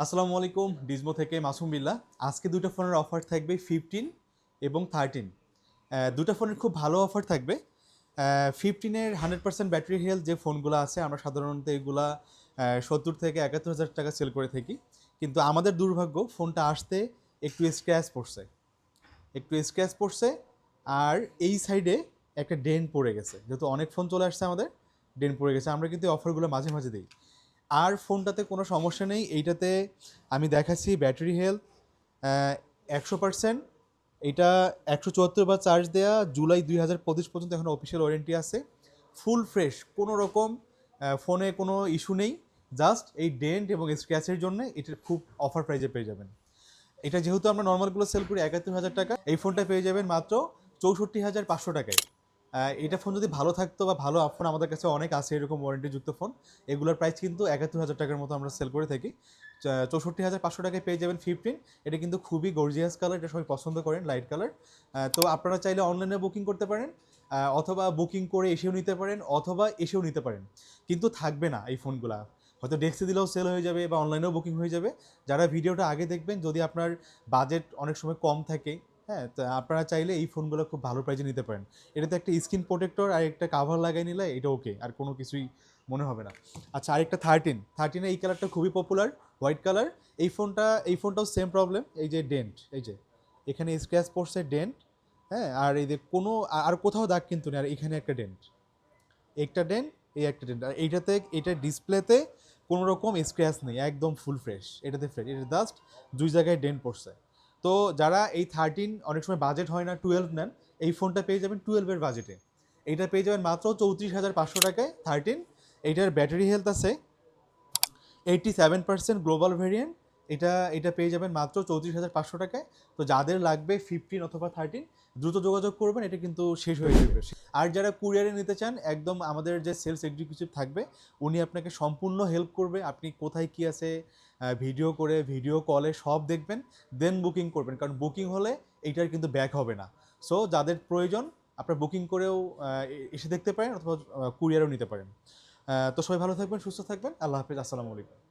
আসসালামু আলাইকুম, ডিজমো থেকে মাসুম বিল্লাহ। আজকে দুটো ফোনের অফার থাকবে 15 এবং 13। দুটো ফোনের খুব ভালো অফার থাকবে। 15-এর 100% ব্যাটারি হেলথ যে ফোনগুলো আছে আমরা সাধারণত এগুলা 70 থেকে 71,000 টাকা সেল করে থাকি। কিন্তু আমাদের দুর্ভাগ্য ফোনটা আসতে একটু স্ক্র্যাচ পড়ছে আর এই সাইডে একটা ডেন্ট পড়ে গেছে। যেহেতু অনেক ফোন চলে আসছে আমাদের, ডেন্ট পড়ে গেছে। আমরা কিন্তু অফারগুলো মাঝে মাঝে দিই। আর ফোনটাতে কোনো সমস্যা নেই। এইটাতে আমি দেখাচ্ছি ব্যাটারি হেলথ 100%। এটা 174 বার চার্জ দেওয়া, জুলাই 2025 পর্যন্ত এখন অফিসিয়াল ওয়ারেন্টি আছে। ফুল ফ্রেশ, কোনো রকম ফোনে কোনো ইস্যু নেই। জাস্ট এই ডেন্ট এবং স্ক্র্যাচের জন্য এটা খুব অফার প্রাইজে পেয়ে যাবেন। এটা যেহেতু আমরা নর্মালগুলো সেল করি 71,000 টাকা, এই ফোনটা পেয়ে যাবেন মাত্র 64,500 টাকায়। এটা ফোন যদি ভালো থাকতো বা ভালো ফোন আমাদের কাছে অনেক আছে এরকম ওয়ারেন্টিযুক্ত ফোন, এগুলোর প্রাইস কিন্তু 71,000 টাকার মতো আমরা সেল করে থাকি। 64,500 টাকায় পেয়ে যাবেন 15। এটা কিন্তু খুবই গর্জিয়াস কালার, এটা সবাই পছন্দ করেন, লাইট কালার। তো আপনারা চাইলে অনলাইনে বুকিং করতে পারেন, অথবা বুকিং করে এসেও নিতে পারেন, অথবা এসেও নিতে পারেন। কিন্তু থাকবে না এই ফোনগুলা, হয়তো ডেস্কে দিলেও সেল হয়ে যাবে বা অনলাইনেও বুকিং হয়ে যাবে। যারা ভিডিওটা আগে দেখবেন, যদি আপনার বাজেট অনেক সময় কম থাকে, হ্যাঁ, তো আপনারা চাইলে এই ফোনগুলো খুব ভালো প্রাইজে নিতে পারেন। এটাতে একটা স্ক্রিন প্রোটেক্টর আর একটা কাভার লাগাই নিলে এটা ওকে, আর কোনো কিছুই মনে হবে না। আচ্ছা, আরেকটা 13 এই কালারটা খুবই পপুলার, হোয়াইট কালার। এই ফোনটাও সেম প্রবলেম, এই যে ডেন্ট, এই যে এখানে স্ক্র্যাচ পড়ছে, ডেন্ট। হ্যাঁ, আর এই যে কোনো আর কোথাও দাগ কিন্তু নেই, আর এখানে একটা ডেন্ট, একটা ডেন্ট, এই একটা ডেন্ট। আর এটা ডিসপ্লেতে কোনো রকম স্ক্র্যাচ নেই, একদম ফুল ফ্রেশ। এটাতে ফ্রেশ, এটা জাস্ট দুই জায়গায় ডেন্ট পড়ছে। তো যারা এই 13, অনেক সময় বাজেট হয় না, 12 নেন, এই ফোনটা পেয়ে যাবেন 12-এর বাজেটে। এইটা পেয়ে যাবেন মাত্র 34,500 টাকায় 13। এইটার ব্যাটারি হেলথ আছে 87% গ্লোবাল ভেরিয়েন্ট। এটা পেয়ে যাবেন মাত্র 34,500 টাকায়। তো যাদের লাগবে 15 অথবা 13, দ্রুত যোগাযোগ করবেন, এটা কিন্তু শেষ হয়ে যাবে। আর যারা কুরিয়ারে নিতে চান, একদম আমাদের যে সেলস এক্সিকিউটিভ থাকবে, উনি আপনাকে সম্পূর্ণ হেল্প করবে। আপনি কোথায় কী আছে ভিডিও কলে সব দেখবেন, দেন বুকিং করবেন। কারণ বুকিং হলে এইটার কিন্তু ব্যাক হবে না। সো যাদের প্রয়োজন, আপনারা বুকিং করেও এসে দেখতে পারেন, অথবা কুরিয়ারও নিতে পারেন। তো সবাই ভালো থাকবেন, সুস্থ থাকবেন। আল্লাহ হাফিজ, আসসালামু আলাইকুম।